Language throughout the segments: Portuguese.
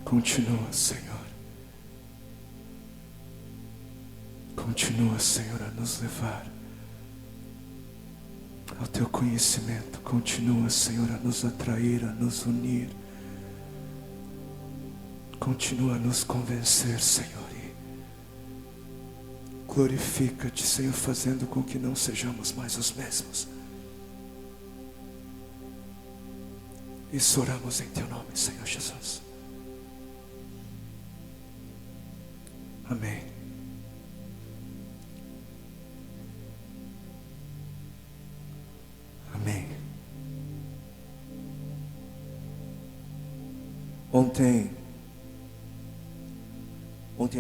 Continua, Senhor. Continua, Senhor, a nos levar ao Teu conhecimento. Continua, Senhor, a nos atrair, a nos unir. Continua a nos convencer, Senhor. E glorifica-te, Senhor, fazendo com que não sejamos mais os mesmos. Isso oramos em Teu nome, Senhor Jesus. Amém. Amém. Ontem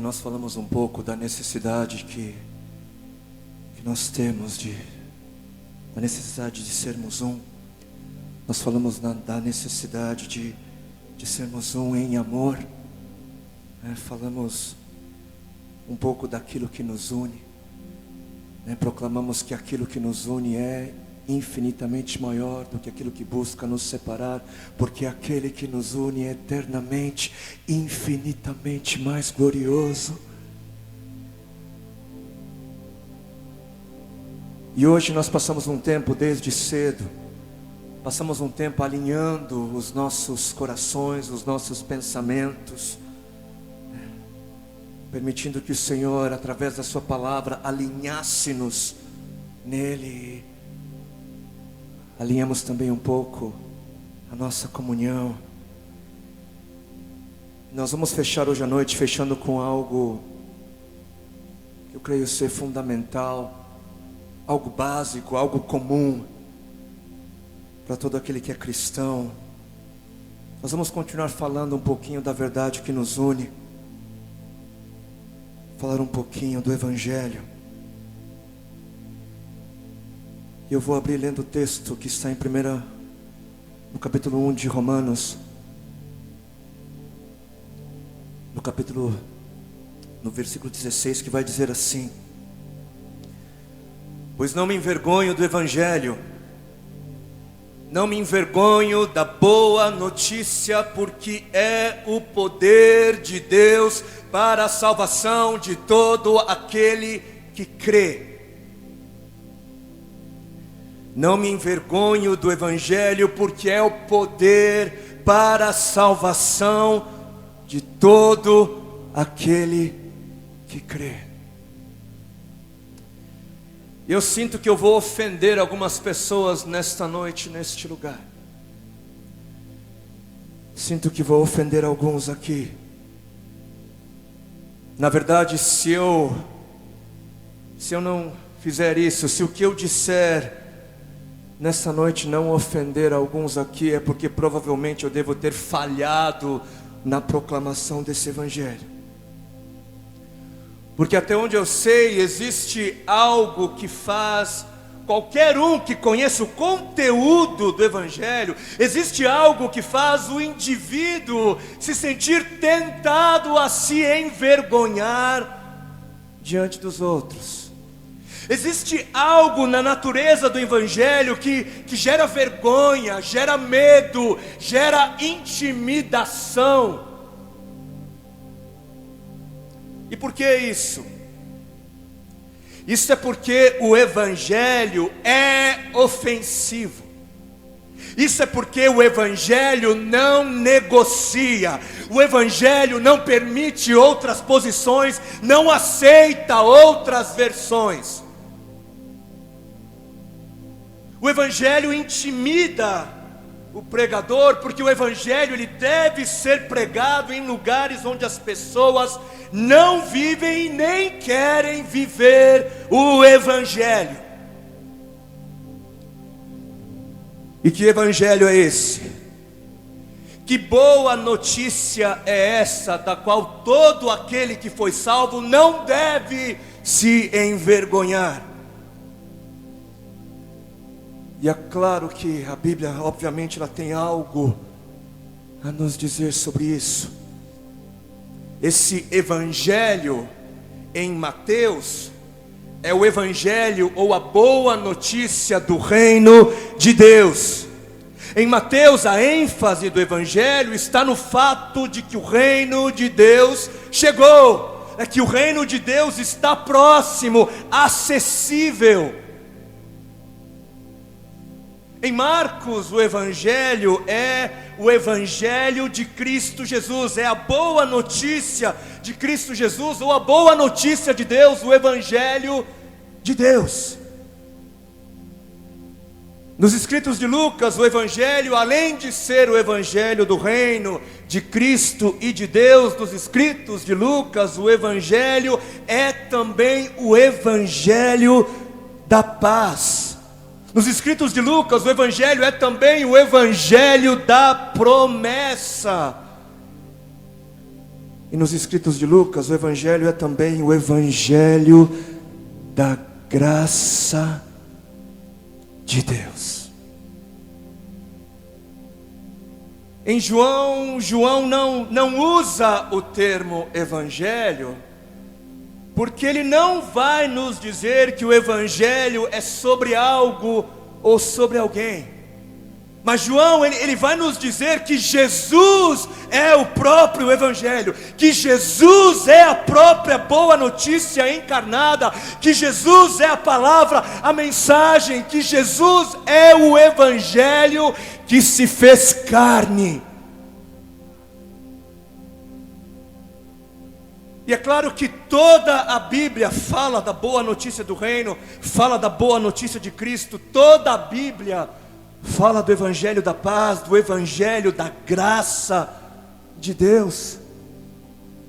nós falamos um pouco da necessidade que nós temos da necessidade de sermos um. Nós falamos da necessidade de sermos um em amor. Falamos um pouco daquilo que nos une. Proclamamos que aquilo que nos une é infinitamente maior do que aquilo que busca nos separar, porque aquele que nos une é eternamente, infinitamente mais glorioso. E hoje nós passamos um tempo desde cedo, passamos um tempo alinhando os nossos corações, os nossos pensamentos, permitindo que o Senhor, através da sua palavra, alinhasse-nos nele. Alinhamos também um pouco a nossa comunhão. Nós vamos fechar hoje à noite, fechando com algo que eu creio ser fundamental, algo básico, algo comum para todo aquele que é cristão. Nós vamos continuar falando um pouquinho da verdade que nos une, falar um pouquinho do Evangelho. Eu vou abrir lendo o texto que está no capítulo 1 de Romanos, no versículo 16, que vai dizer assim: pois não me envergonho do Evangelho, não me envergonho da boa notícia, porque é o poder de Deus para a salvação de todo aquele que crê. Não me envergonho do Evangelho, porque é o poder para a salvação de todo aquele que crê. Eu sinto que eu vou ofender algumas pessoas nesta noite, neste lugar. Sinto que vou ofender alguns aqui. Na verdade, se eu não fizer isso, se o que eu disser nessa noite não ofender alguns aqui, é porque provavelmente eu devo ter falhado na proclamação desse Evangelho. Porque até onde eu sei, existe algo que faz qualquer um que conheça o conteúdo do Evangelho, existe algo que faz o indivíduo se sentir tentado a se envergonhar diante dos outros. Existe algo na natureza do Evangelho que gera vergonha, gera medo, gera intimidação. E por que isso? Isso é porque o Evangelho é ofensivo. Isso é porque o Evangelho não negocia. O Evangelho não permite outras posições, não aceita outras versões. O Evangelho intimida o pregador, porque o Evangelho ele deve ser pregado em lugares onde as pessoas não vivem e nem querem viver o Evangelho. E que Evangelho é esse? Que boa notícia é essa, da qual todo aquele que foi salvo não deve se envergonhar? E é claro que a Bíblia, obviamente, ela tem algo a nos dizer sobre isso. Esse Evangelho em Mateus é o Evangelho ou a boa notícia do reino de Deus. Em Mateus, a ênfase do Evangelho está no fato de que o reino de Deus chegou, é que o reino de Deus está próximo, acessível. Em Marcos, o Evangelho é o Evangelho de Cristo Jesus, é a boa notícia de Cristo Jesus, ou a boa notícia de Deus, o Evangelho de Deus. Nos escritos de Lucas, o Evangelho, além de ser o Evangelho do reino de Cristo e de Deus, nos escritos de Lucas, o Evangelho é também o Evangelho da paz. Nos escritos de Lucas, o Evangelho é também o Evangelho da promessa. E nos escritos de Lucas, o Evangelho é também o Evangelho da graça de Deus. Em João não usa o termo Evangelho, porque ele não vai nos dizer que o Evangelho é sobre algo ou sobre alguém. Mas João, ele vai nos dizer que Jesus é o próprio Evangelho, que Jesus é a própria boa notícia encarnada, que Jesus é a palavra, a mensagem, que Jesus é o Evangelho que se fez carne. E é claro que toda a Bíblia fala da boa notícia do reino, fala da boa notícia de Cristo, toda a Bíblia fala do Evangelho da paz, do Evangelho da graça de Deus.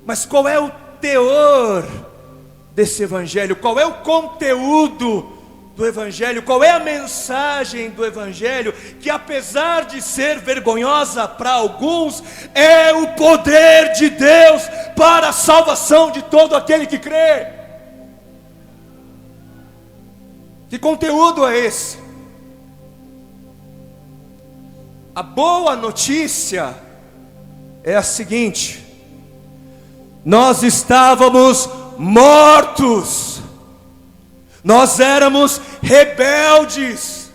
Mas qual é o teor desse Evangelho? Qual é o conteúdo do Evangelho? Qual é a mensagem do Evangelho? Que apesar de ser vergonhosa para alguns, é o poder de Deus para a salvação de todo aquele que crê. Que conteúdo é esse? A boa notícia é a seguinte: nós estávamos mortos, nós éramos rebeldes,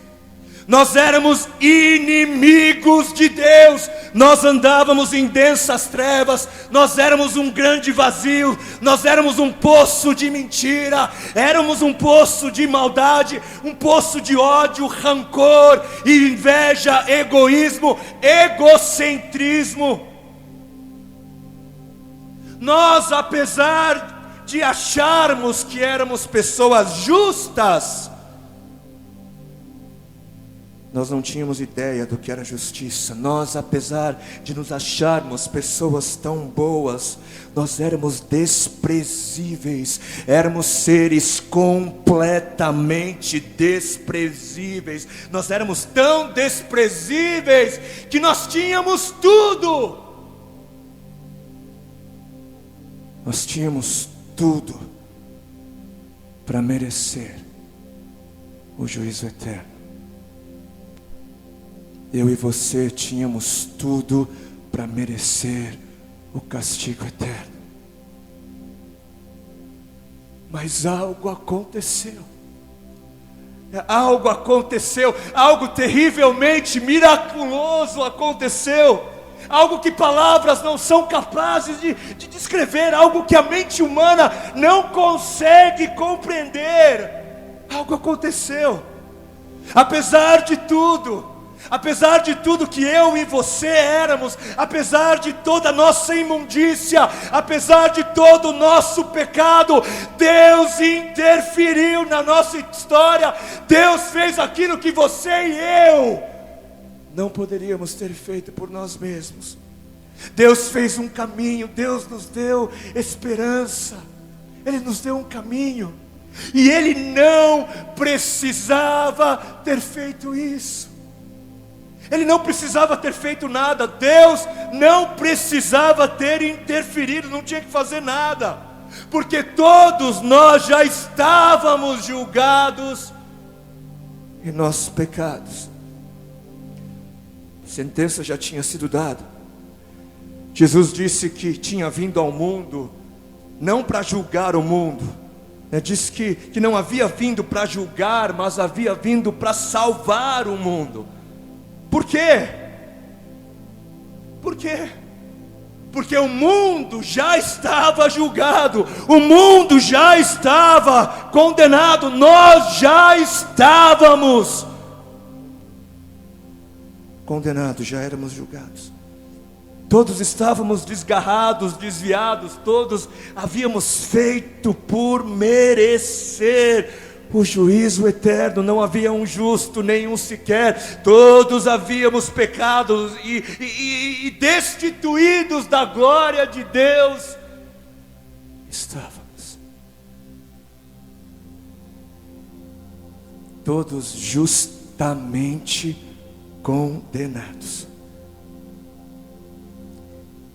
nós éramos inimigos de Deus, nós andávamos em densas trevas, nós éramos um grande vazio, nós éramos um poço de mentira, éramos um poço de maldade, um poço de ódio, rancor, inveja, egoísmo, egocentrismo. Nós, apesar de acharmos que éramos pessoas justas, nós não tínhamos ideia do que era justiça. Nós, apesar de nos acharmos pessoas tão boas, nós éramos desprezíveis, éramos seres completamente desprezíveis. Nós éramos tão desprezíveis que nós tínhamos tudo. Nós tínhamos tudo para merecer o juízo eterno. Eu e você tínhamos tudo para merecer o castigo eterno. Mas algo aconteceu. Algo terrivelmente miraculoso aconteceu. Algo que palavras não são capazes de descrever, algo que a mente humana não consegue compreender. Algo aconteceu. Apesar de tudo que eu e você éramos, apesar de toda a nossa imundícia, apesar de todo o nosso pecado, Deus interferiu na nossa história. Deus fez aquilo que você e eu não poderíamos ter feito por nós mesmos. Deus fez um caminho, Deus nos deu esperança, Ele nos deu um caminho, e Ele não precisava ter feito isso. Ele não precisava ter feito nada. Deus não precisava ter interferido, não tinha que fazer nada, porque todos nós já estávamos julgados em nossos pecados. A sentença já tinha sido dada. Jesus disse que tinha vindo ao mundo não para julgar o mundo, disse que não havia vindo para julgar, mas havia vindo para salvar o mundo. Por quê? Por quê? Porque o mundo já estava julgado, o mundo já estava condenado, nós já estávamos condenados, já éramos julgados. Todos estávamos desgarrados, desviados, todos havíamos feito por merecer o juízo eterno. Não havia um justo, nenhum sequer. Todos havíamos pecado e destituídos da glória de Deus estávamos. Todos justamente condenados.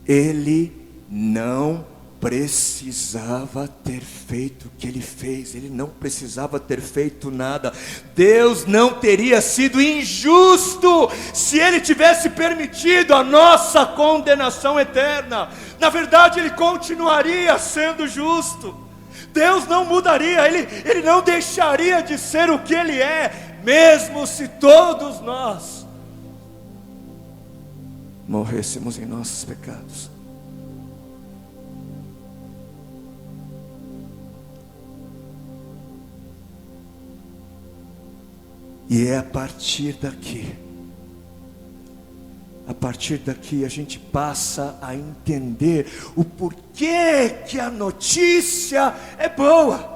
Ele não precisava ter feito o que ele fez, ele não precisava ter feito nada. Deus não teria sido injusto se ele tivesse permitido a nossa condenação eterna. Na verdade, ele continuaria sendo justo. Deus não mudaria, ele não deixaria de ser o que ele é, mesmo se todos nós morrêssemos em nossos pecados. E é a partir daqui a gente passa a entender o porquê que a notícia é boa.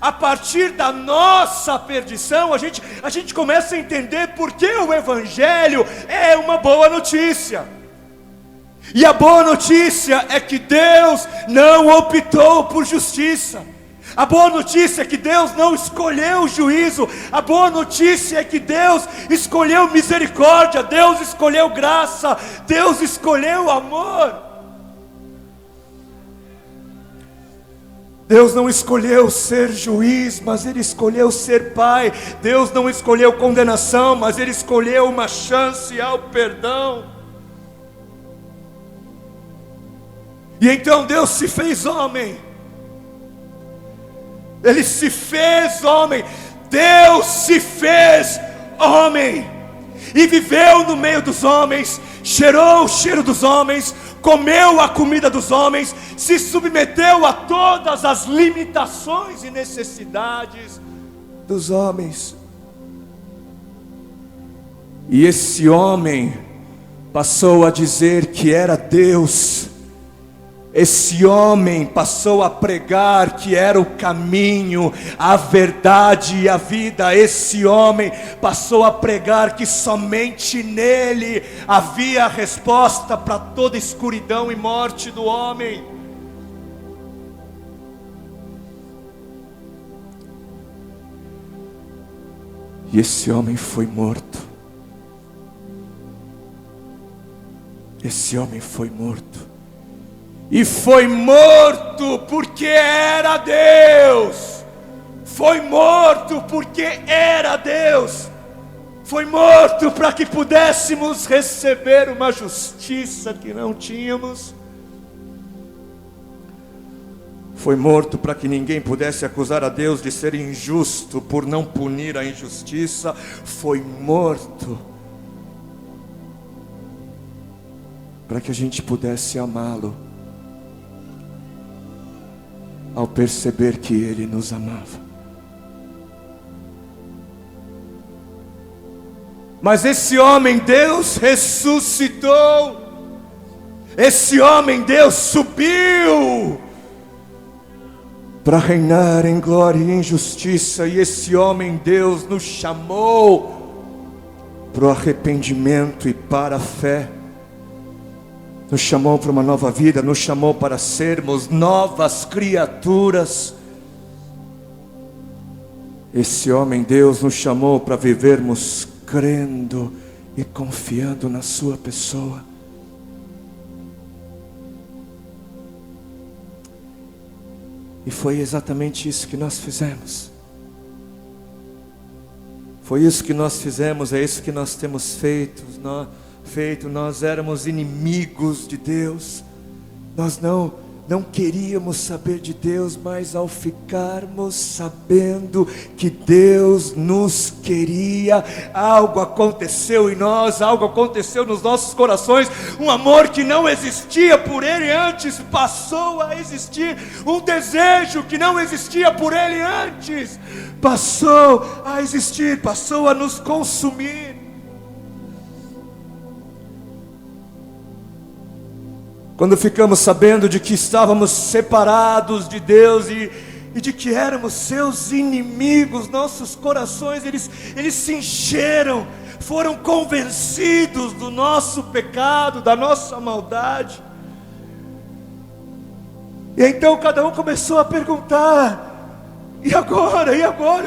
A partir da nossa perdição, a gente começa a entender por que o Evangelho é uma boa notícia. E a boa notícia é que Deus não optou por justiça. A boa notícia é que Deus não escolheu juízo. A boa notícia é que Deus escolheu misericórdia, Deus escolheu graça, Deus escolheu amor. Deus não escolheu ser juiz, mas Ele escolheu ser pai. Deus não escolheu condenação, mas Ele escolheu uma chance ao perdão. E então Deus se fez homem. Ele se fez homem. Deus se fez homem. E viveu no meio dos homens, cheirou o cheiro dos homens, comeu a comida dos homens, se submeteu a todas as limitações e necessidades dos homens. E esse homem passou a dizer que era Deus. Esse homem passou a pregar que era o caminho, a verdade e a vida. Esse homem passou a pregar que somente nele havia a resposta para toda escuridão e morte do homem. E esse homem foi morto. Esse homem foi morto. E foi morto porque era Deus. Foi morto porque era Deus. Foi morto para que pudéssemos receber uma justiça que não tínhamos. Foi morto para que ninguém pudesse acusar a Deus de ser injusto por não punir a injustiça. Foi morto para que a gente pudesse amá-lo, ao perceber que Ele nos amava. Mas esse homem Deus ressuscitou. Esse homem Deus subiu para reinar em glória e em justiça. E esse homem Deus nos chamou para o arrependimento e para a fé. Nos chamou para uma nova vida, nos chamou para sermos novas criaturas. Esse homem Deus nos chamou para vivermos crendo e confiando na sua pessoa. E foi exatamente isso que nós fizemos. Foi isso que nós fizemos, é isso que nós temos feito. Nós éramos inimigos de Deus. Nós não não queríamos saber de Deus, mas ao ficarmos sabendo que Deus nos queria, algo aconteceu em nós, algo aconteceu nos nossos corações. Um amor que não existia por Ele antes passou a existir. Um desejo que não existia por Ele antes passou a existir, passou a nos consumir. Quando ficamos sabendo de que estávamos separados de Deus e de que éramos seus inimigos, nossos corações, eles se encheram, foram convencidos do nosso pecado, da nossa maldade. E então cada um começou a perguntar: e agora? E agora?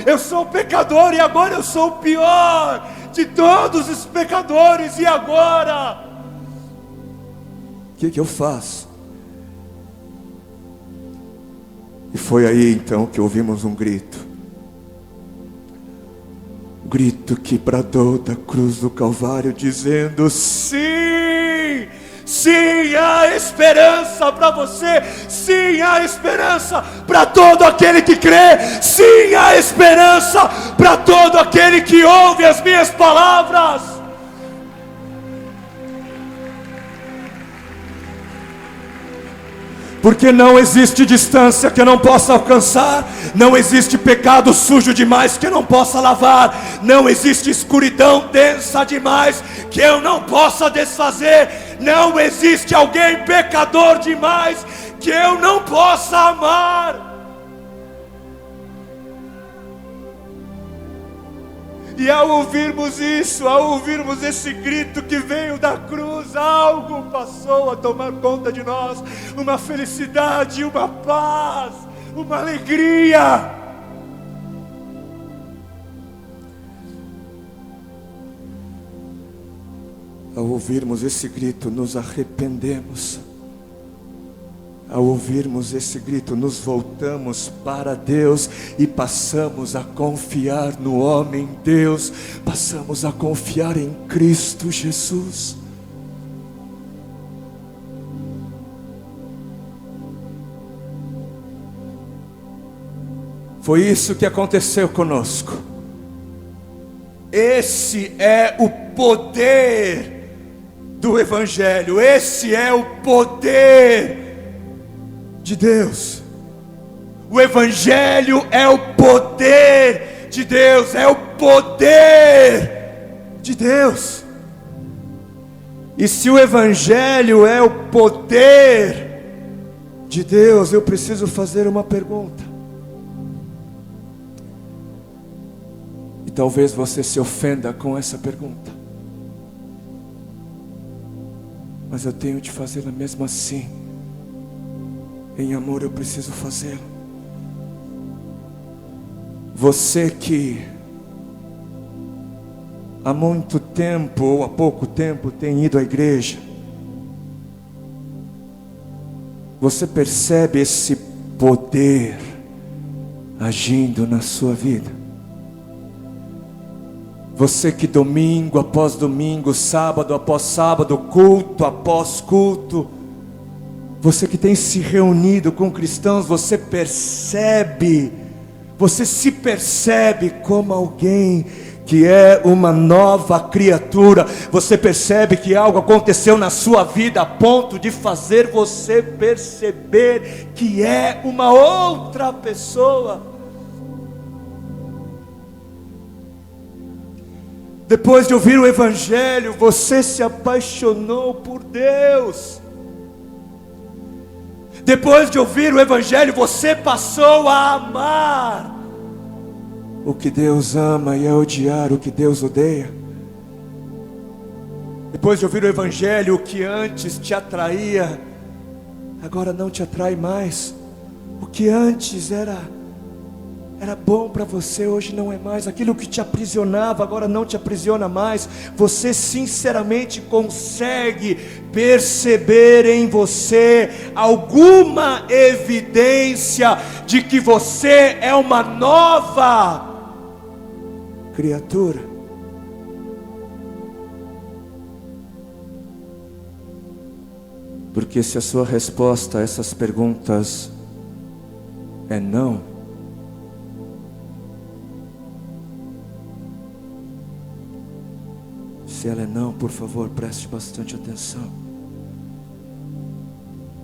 Eu sou pecador, e agora eu sou o pior de todos os pecadores, e agora? O que eu faço? E foi aí então que ouvimos um grito. Um grito que bradou da cruz do Calvário, dizendo: sim! Sim, há esperança para você. Sim, há esperança para todo aquele que crê. Sim, há esperança para todo aquele que ouve as minhas palavras. Porque não existe distância que eu não possa alcançar, não existe pecado sujo demais que eu não possa lavar, não existe escuridão densa demais que eu não possa desfazer, não existe alguém pecador demais que eu não possa amar. E ao ouvirmos isso, ao ouvirmos esse grito que veio da cruz, algo passou a tomar conta de nós, uma felicidade, uma paz, uma alegria. Ao ouvirmos esse grito, nos arrependemos. Ao ouvirmos esse grito, nos voltamos para Deus e passamos a confiar no homem Deus, passamos a confiar em Cristo Jesus. Foi isso que aconteceu conosco. Esse é o poder do Evangelho, esse é o poder de Deus. O Evangelho é o poder de Deus, é o poder de Deus. E se o Evangelho é o poder de Deus, eu preciso fazer uma pergunta. E talvez você se ofenda com essa pergunta, mas eu tenho de fazê-la mesmo assim. Em amor eu preciso fazê-lo. Você que há muito tempo ou há pouco tempo tem ido à igreja, você percebe esse poder agindo na sua vida? Você que domingo após domingo, sábado após sábado, culto após culto, você que tem se reunido com cristãos, você se percebe como alguém que é uma nova criatura. Você percebe que algo aconteceu na sua vida a ponto de fazer você perceber que é uma outra pessoa. Depois de ouvir o Evangelho, você se apaixonou por Deus. Depois de ouvir o Evangelho, você passou a amar o que Deus ama e a odiar o que Deus odeia. Depois de ouvir o Evangelho, o que antes te atraía, agora não te atrai mais. O que antes era bom para você, hoje não é mais. Aquilo que te aprisionava, agora não te aprisiona mais. Você sinceramente consegue perceber em você alguma evidência de que você é uma nova criatura? Porque se a sua resposta a essas perguntas é não, se ela é não, por favor, preste bastante atenção.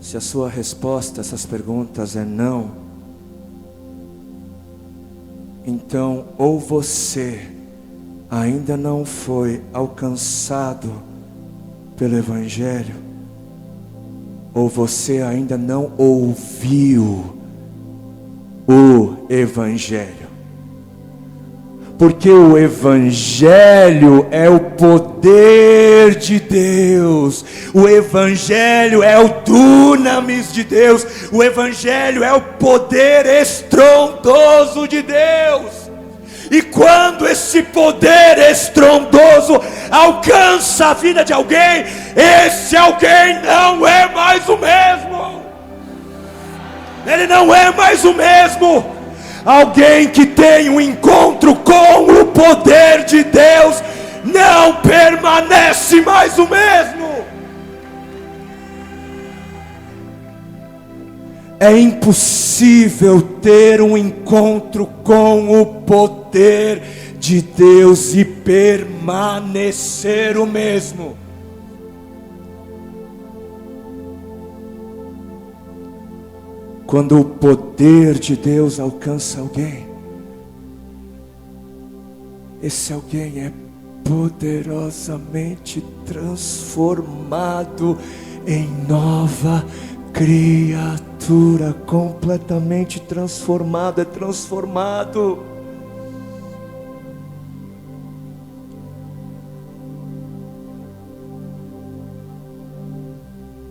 Se a sua resposta a essas perguntas é não, então ou você ainda não foi alcançado pelo Evangelho, ou você ainda não ouviu o Evangelho. Porque o Evangelho é o poder de Deus, o Evangelho é o dunamis de Deus, o Evangelho é o poder estrondoso de Deus. E quando esse poder estrondoso alcança a vida de alguém, esse alguém não é mais o mesmo. Ele não é mais o mesmo. Alguém que tem um encontro com o poder de Deus não permanece mais o mesmo. É impossível ter um encontro com o poder de Deus e permanecer o mesmo. Quando o poder de Deus alcança alguém, esse alguém é poderosamente transformado em nova criatura, completamente transformado, é transformado.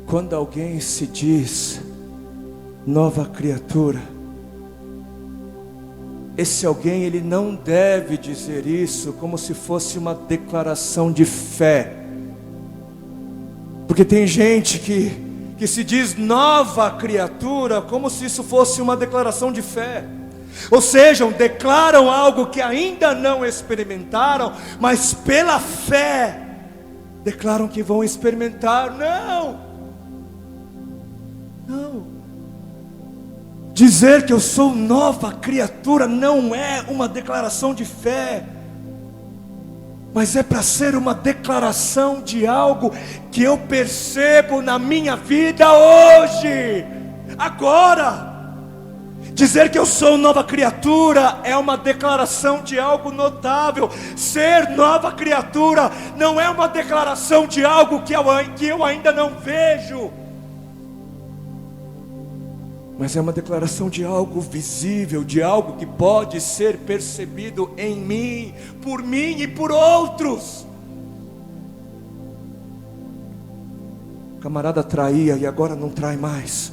Quando alguém se diz nova criatura, esse alguém, ele não deve dizer isso como se fosse uma declaração de fé. Porque tem gente que se diz nova criatura como se isso fosse uma declaração de fé. Ou seja, declaram algo que ainda não experimentaram, mas pela fé declaram que vão experimentar. Não. Dizer que eu sou nova criatura não é uma declaração de fé, mas é para ser uma declaração de algo que eu percebo na minha vida hoje, agora. Dizer que eu sou nova criatura é uma declaração de algo notável. Ser nova criatura não é uma declaração de algo que eu ainda não vejo, mas é uma declaração de algo visível, de algo que pode ser percebido em mim e por outros. O camarada traía e agora não trai mais,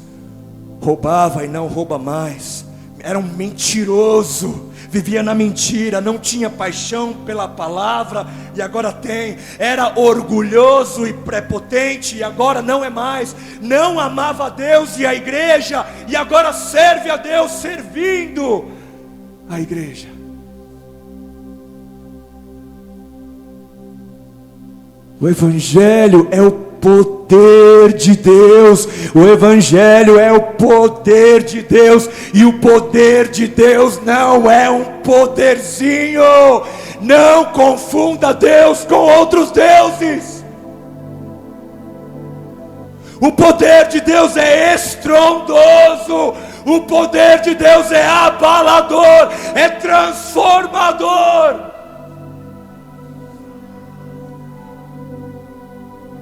roubava e não rouba mais, era um mentiroso, vivia na mentira, não tinha paixão pela palavra e agora tem. Era orgulhoso e prepotente e agora não é mais. Não amava a Deus e a igreja e agora serve a Deus servindo a igreja. O Evangelho é o poder de Deus. O Evangelho é o poder de Deus. E o poder de Deus não é um poderzinho. Não confunda Deus com outros deuses. O poder de Deus é estrondoso. O poder de Deus é abalador, é transformador.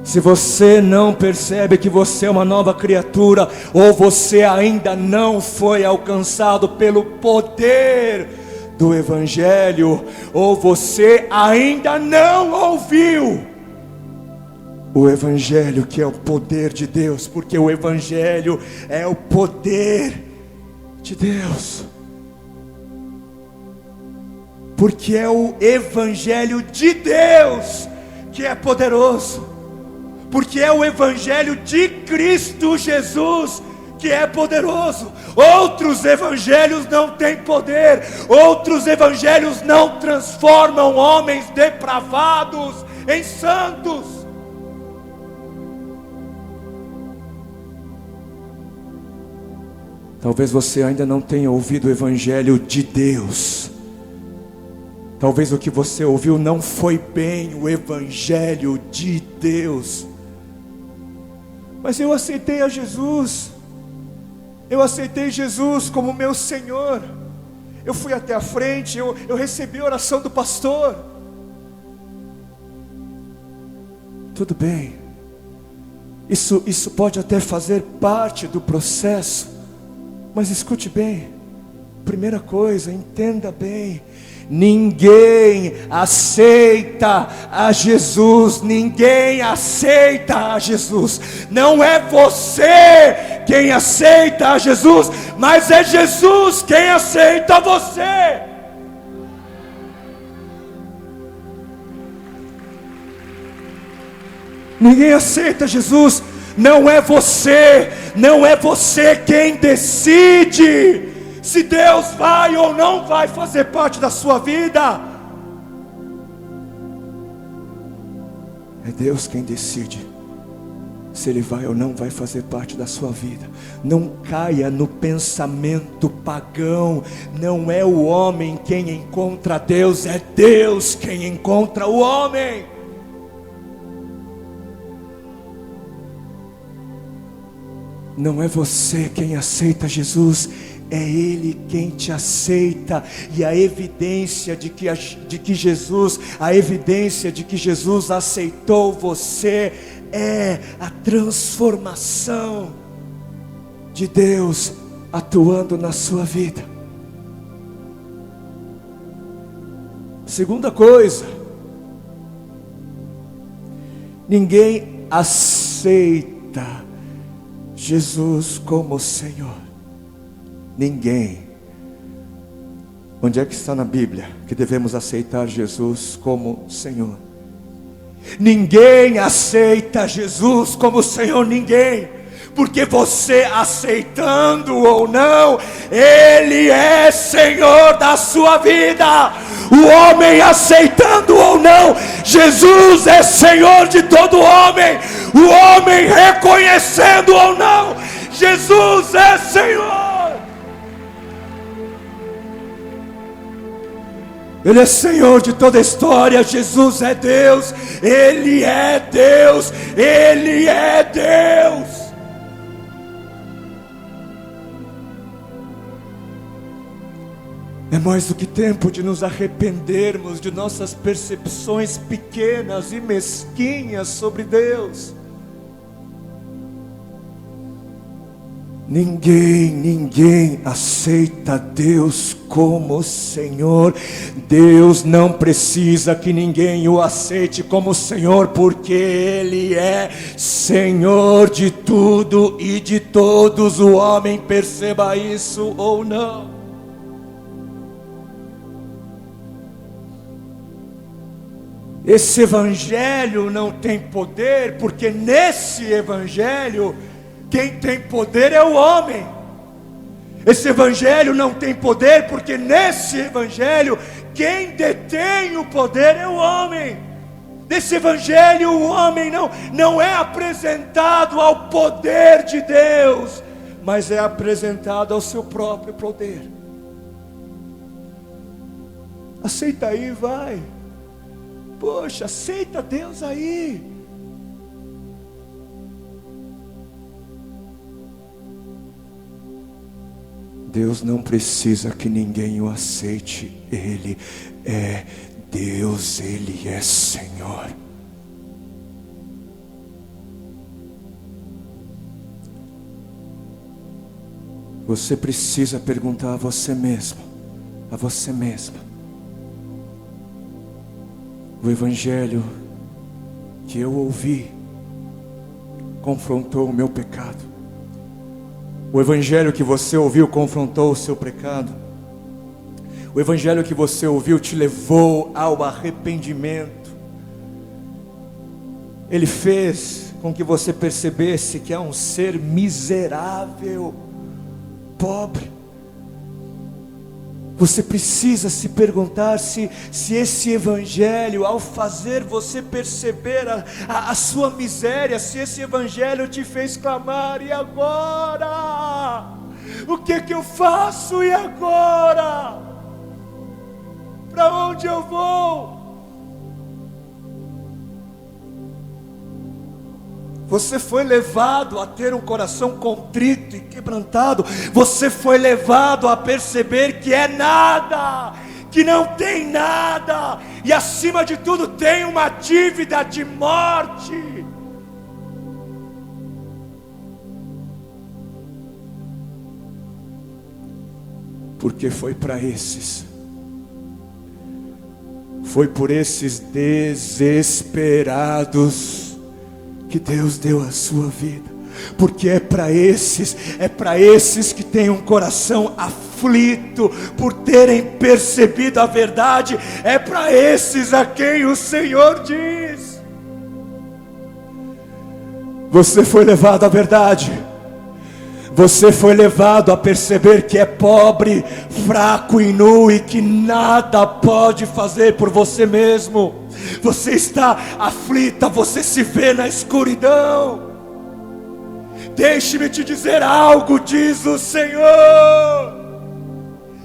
Se você não percebe que você é uma nova criatura, ou você ainda não foi alcançado pelo poder do Evangelho, ou você ainda não ouviu o Evangelho, que é o poder de Deus, porque o Evangelho é o poder de Deus, porque é o Evangelho de Deus que é poderoso, porque é o Evangelho de Cristo Jesus que é poderoso. Outros evangelhos não têm poder, outros evangelhos não transformam homens depravados em santos. Talvez você ainda não tenha ouvido o Evangelho de Deus. Talvez o que você ouviu não foi bem o Evangelho de Deus. Mas eu aceitei a Jesus. Eu aceitei Jesus como meu Senhor. Eu fui até a frente, eu recebi a oração do pastor. Tudo bem. Isso pode até fazer parte do processo. Mas escute bem. Primeira coisa, entenda bem. Ninguém aceita a Jesus. Ninguém aceita a Jesus. Não é você quem aceita a Jesus, mas é Jesus quem aceita você. Ninguém aceita Jesus. Não é você. Não é você quem decide se Deus vai ou não vai fazer parte da sua vida. É Deus quem decide se Ele vai ou não vai fazer parte da sua vida. Não caia no pensamento pagão. Não é o homem quem encontra Deus, é Deus quem encontra o homem. Não é você quem aceita Jesus, é Ele quem te aceita. E a evidência de que Jesus aceitou você é a transformação de Deus atuando na sua vida. Segunda coisa, ninguém aceita Jesus como Senhor. Ninguém. Onde é que está na Bíblia que devemos aceitar Jesus como Senhor? Ninguém aceita Jesus como Senhor, ninguém. Porque você aceitando ou não, Ele é Senhor da sua vida. O homem aceitando ou não, Jesus é Senhor de todo homem. O homem reconhecendo ou não, Jesus é Senhor. Ele é Senhor de toda a história. Jesus é Deus. Ele é Deus. Ele é Deus. É mais do que tempo de nos arrependermos de nossas percepções pequenas e mesquinhas sobre Deus. Ninguém aceita Deus como Senhor. Deus não precisa que ninguém o aceite como Senhor, porque Ele é Senhor de tudo e de todos. O homem perceba isso ou não. Esse evangelho não tem poder, porque nesse evangelho quem tem poder é o homem. Esse evangelho não tem poder, porque nesse evangelho quem detém o poder é o homem. Nesse evangelho o homem não é apresentado ao poder de Deus, mas é apresentado ao seu próprio poder. Aceita aí, vai. Poxa, aceita Deus aí. Deus não precisa que ninguém o aceite. Ele é Deus, Ele é Senhor. Você precisa perguntar a você mesmo, a você mesma: o evangelho que eu ouvi confrontou o meu pecado? O evangelho que você ouviu confrontou o seu pecado? O evangelho que você ouviu te levou ao arrependimento? Ele fez com que você percebesse que é um ser miserável, pobre? Você precisa se perguntar se esse evangelho, ao fazer você perceber a sua miséria, se esse evangelho te fez clamar: e agora? O que que eu faço e agora? Para onde eu vou? Você foi levado a ter um coração contrito e quebrantado. Você foi levado a perceber que é nada, que não tem nada, e acima de tudo tem uma dívida de morte. Porque foi para esses, foi por esses desesperados que Deus deu a sua vida. Porque é para esses que têm um coração aflito por terem percebido a verdade. É para esses a quem o Senhor diz: você foi levado à verdade. Você foi levado a perceber que é pobre, fraco e nu e que nada pode fazer por você mesmo. Você está aflita, você se vê na escuridão. Deixe-me te dizer algo, diz o Senhor.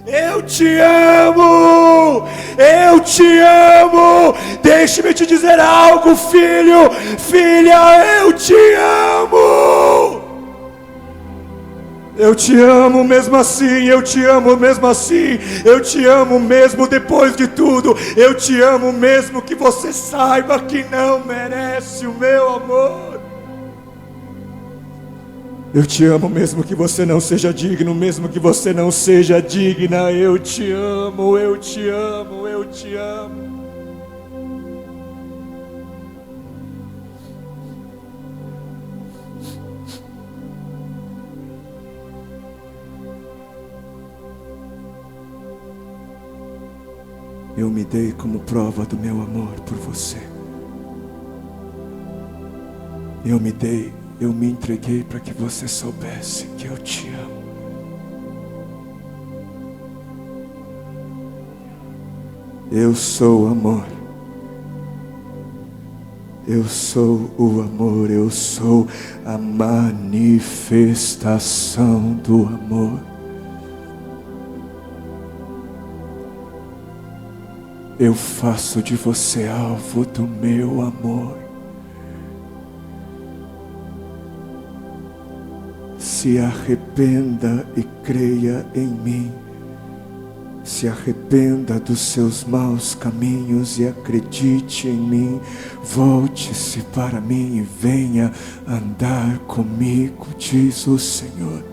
Eu te amo, eu te amo. Deixe-me te dizer algo, filho, filha, eu te amo. Eu te amo mesmo assim, eu te amo mesmo assim, eu te amo mesmo depois de tudo, eu te amo mesmo que você saiba que não merece o meu amor. Eu te amo mesmo que você não seja digno, mesmo que você não seja digna, eu te amo, eu te amo, eu te amo. Eu me dei como prova do meu amor por você. Eu me entreguei para que você soubesse que eu te amo. Eu sou amor. Eu sou o amor, eu sou a manifestação do amor. Eu faço de você alvo do meu amor. Se arrependa e creia em mim. Se arrependa dos seus maus caminhos e acredite em mim. Volte-se para mim e venha andar comigo, diz o Senhor.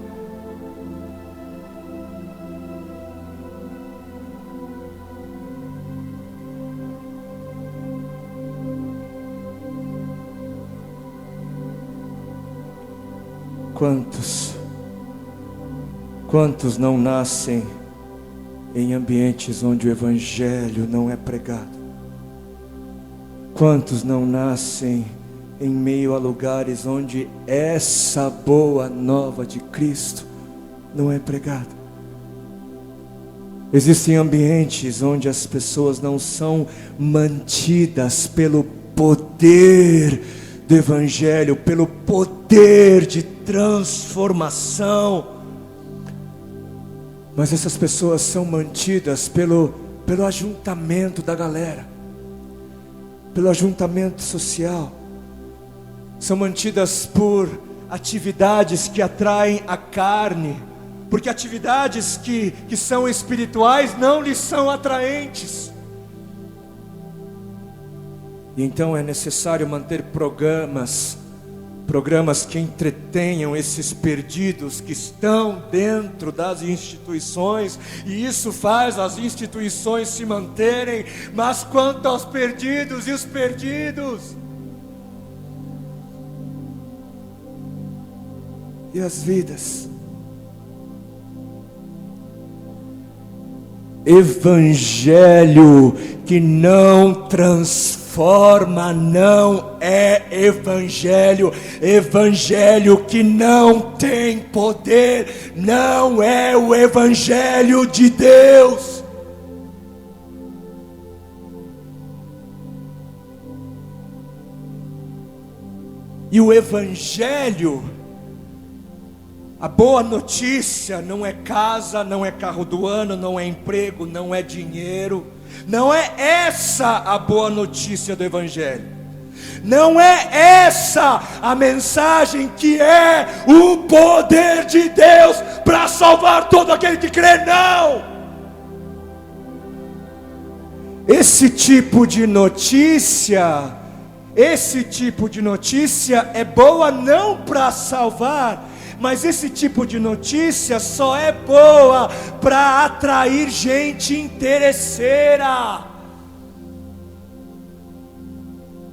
Quantos não nascem em ambientes onde o Evangelho não é pregado? Quantos não nascem em meio a lugares onde essa boa nova de Cristo não é pregada? Existem ambientes onde as pessoas não são mantidas pelo poder do Evangelho, pelo poder de transformação, mas essas pessoas são mantidas pelo ajuntamento da galera, pelo ajuntamento social, são mantidas por atividades que atraem a carne, porque atividades que são espirituais não lhes são atraentes. E então é necessário manter programas que entretenham esses perdidos que estão dentro das instituições, e isso faz as instituições se manterem. Mas quanto aos perdidos e os perdidos, e as vidas, evangelho que não transforma não é evangelho. Evangelho que não tem poder não é o evangelho de Deus. E o evangelho A boa notícia não é casa, não é carro do ano, não é emprego, não é dinheiro. Não é essa a boa notícia do Evangelho. Não é essa a mensagem que é o poder de Deus para salvar todo aquele que crê, não. Esse tipo de notícia é boa não para salvar, mas esse tipo de notícia só é boa para atrair gente interesseira.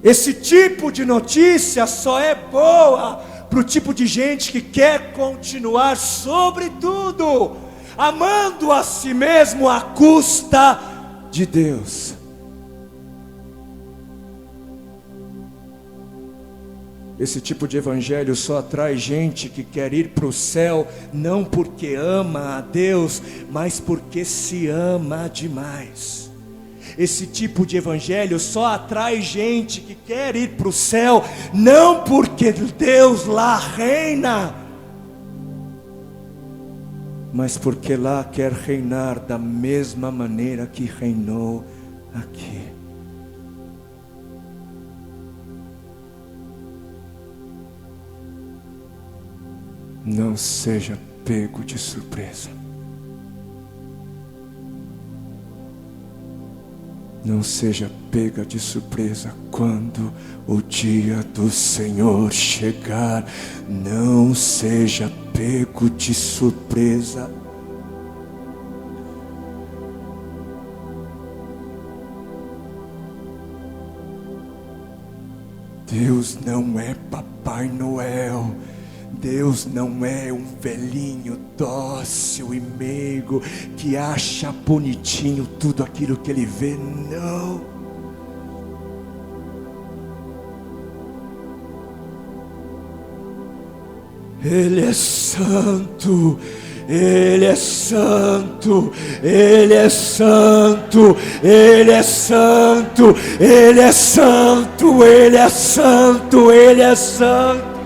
Esse tipo de notícia só é boa para o tipo de gente que quer continuar, sobretudo, amando a si mesmo à custa de Deus. Esse tipo de evangelho só atrai gente que quer ir para o céu, não porque ama a Deus, mas porque se ama demais. Esse tipo de evangelho só atrai gente que quer ir para o céu, não porque Deus lá reina, mas porque lá quer reinar da mesma maneira que reinou aqui. Não seja pego de surpresa. Não seja pega de surpresa quando o dia do Senhor chegar. Não seja pego de surpresa. Deus não é Papai Noel. Deus não é um velhinho dócil e meigo que acha bonitinho tudo aquilo que ele vê, não. Ele é santo, Ele é santo, Ele é santo, Ele é santo, Ele é santo, Ele é santo, Ele é santo.